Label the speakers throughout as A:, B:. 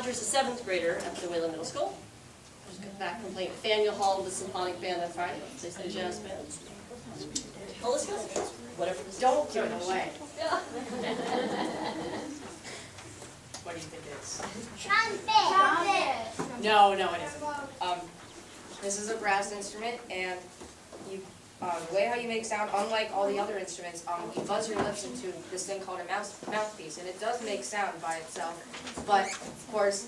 A: Hunter's a 7th grader at the Wayland Middle School. Just got back from playing Faneuil Hall with the symphonic band on Friday. They play jazz band. Oh, let's go. Whatever.
B: Don't give it away.
A: Yeah.
B: What do you think it is?
C: Trumpet.
B: No, it isn't. This is a brass instrument, and you, the way how you make sound, unlike all the other instruments, you buzz your lips into this thing called a mouthpiece, and it does make sound by itself. But of course,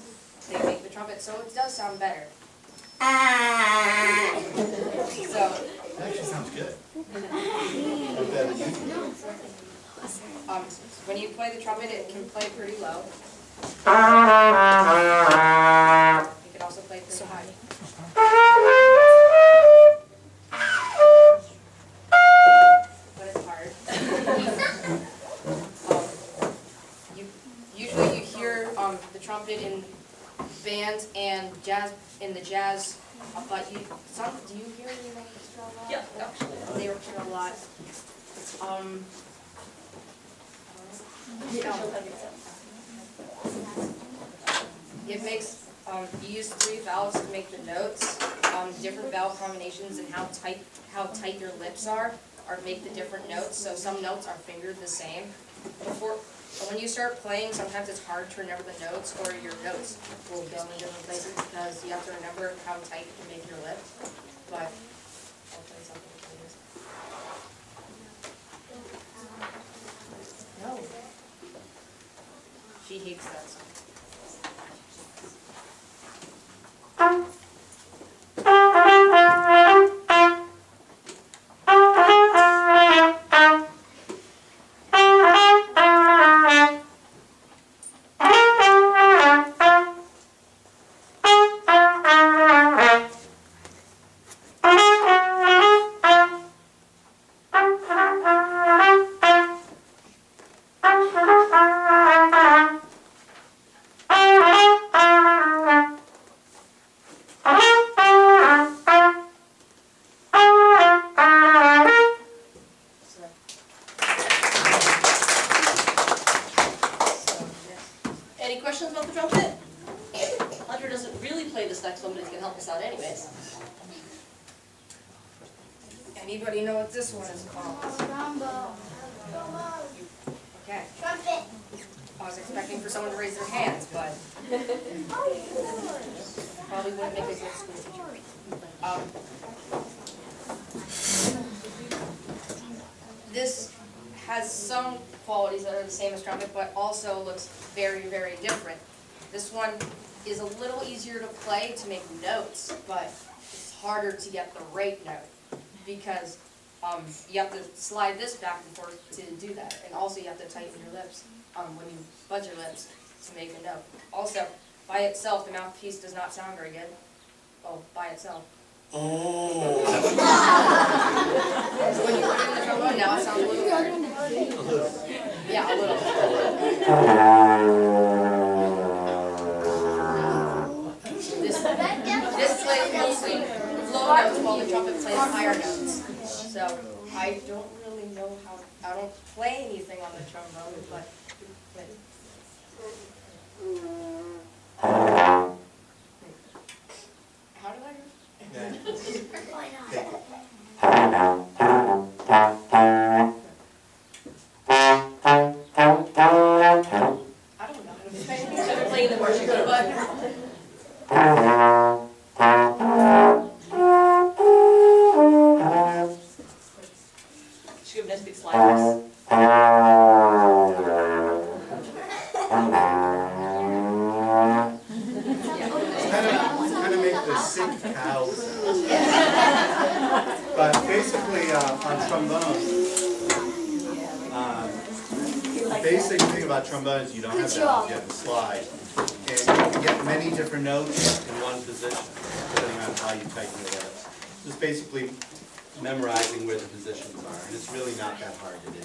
B: they make the trumpet, so it does sound better. So.
D: That actually sounds good.
B: When you play the trumpet, it can play pretty low. You can also play pretty high. But it's hard. Usually you hear the trumpet in bands and jazz in the jazz. But do you hear the orchestra a lot?
A: Yeah, actually.
B: The orchestra a lot. It makes, you use 3 valves to make the notes. Different valve combinations and how tight your lips are make the different notes. So some notes are fingered the same. When you start playing, sometimes it's hard to remember the notes, or your notes will go in different places because you have to remember how tight you make your lips. But I'll play something for this. No. She hates that song.
A: Any questions about the trumpet? Hunter doesn't really play this next one, but he's going to help us out anyways.
B: Anybody know what this one is called?
C: Trombone.
B: Okay.
C: Trumpet.
B: I was expecting for someone to raise their hands, but probably wouldn't make a good school teacher. This has some qualities that are the same as trumpet, but also looks very, very different. This one is a little easier to play to make notes, but it's harder to get the right note because you have to slide this back and forth to do that, and also you have to tighten your lips when you buzz your lips to make a note. Also, by itself, the mouthpiece does not sound very good. Oh, by itself. So when you put it in the trombone, now it sounds a little better. Yeah, a little. This plays mostly low notes while the trumpet plays higher notes. So I don't really know how, I don't play anything on the trombone, but how do I do?
C: Why not?
B: I don't know how to play.
A: I've been playing the marching band, but should give a nice big slide.
D: Kind of make the sick cow sound. But basically, on trombone, the basic thing about trombone is you don't have valves, you have to slide. And you can get many different notes in one position, depending on how you tighten your lips. Just basically memorizing where the positions are, and it's really not that hard to do.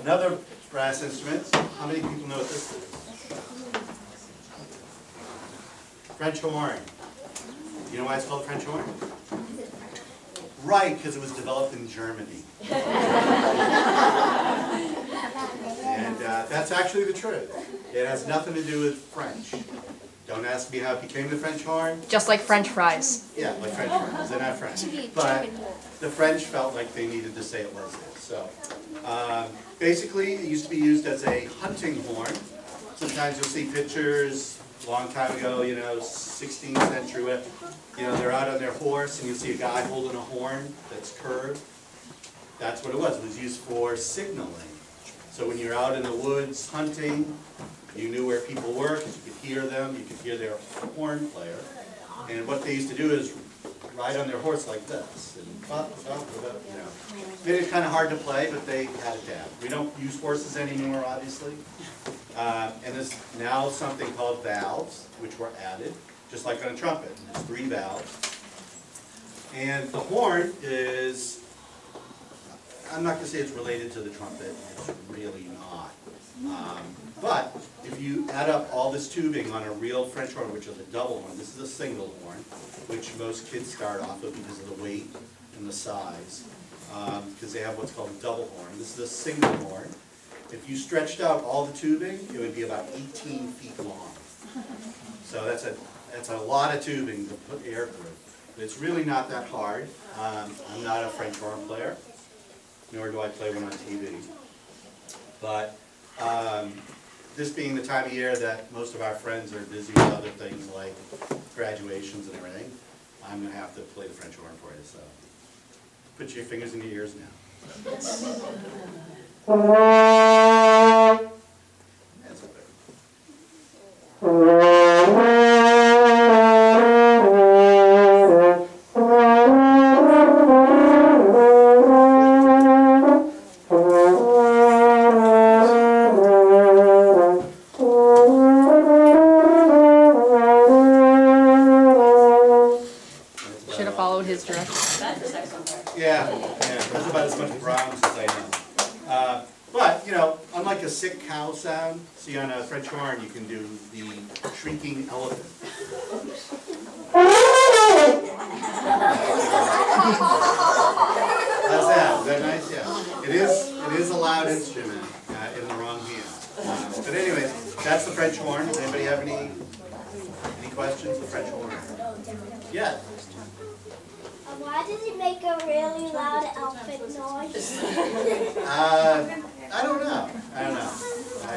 D: Another brass instrument, how many people know what this is? French horn. You know why it's called French horn? Right, because it was developed in Germany. And that's actually the truth. It has nothing to do with French. Don't ask me how it became the French horn.
B: Just like French fries.
D: Yeah, like French fries, they're not French. But the French felt like they needed to say it was this. So basically, it used to be used as a hunting horn. Sometimes you'll see pictures a long time ago, 16th century, they're out on their horse and you'll see a guy holding a horn that's curved. That's what it was. It was used for signaling. So when you're out in the woods hunting, you knew where people were because you could hear them, you could hear their horn player. And what they used to do is ride on their horse like this. And made it kind of hard to play, but they had it down. We don't use horses anymore, obviously. And there's now something called valves, which were added, just like on a trumpet. There's 3 valves. And the horn is, I'm not going to say it's related to the trumpet, it's really not. But if you add up all this tubing on a real French horn, which is a double horn, this is a single horn, which most kids start off with because of the weight and the size, because they have what's called a double horn. This is a single horn. If you stretched out all the tubing, it would be about 18 feet long. So that's a lot of tubing to put air through. But it's really not that hard. I'm not a French horn player, nor do I play one on TV. But this being the time of year that most of our friends are busy with other things like graduations and everything, I'm going to have to play the French horn for you. So put your fingers in your ears now. That's better.
B: Should have followed his directions.
A: That's the saxophone part.
D: Yeah, there's about as much Brahms as I know. But, unlike a sick cow sound, see on a French horn you can do the shrieking elephant. How's that? Is that nice? Yeah. It is a loud instrument in the wrong hand. But anyways, that's the French horn. Anybody have any questions? The French horn. Yeah.
C: Why does it make a really loud elephant noise?
D: I don't know. I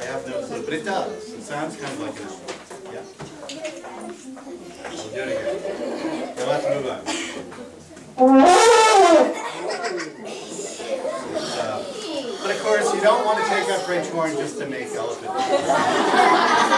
D: have no clue, but it does. It sounds kind of like an elephant. Yeah. We'll do it again. Now let's move on. But of course, you don't want to take up French horn just to make elephant noise.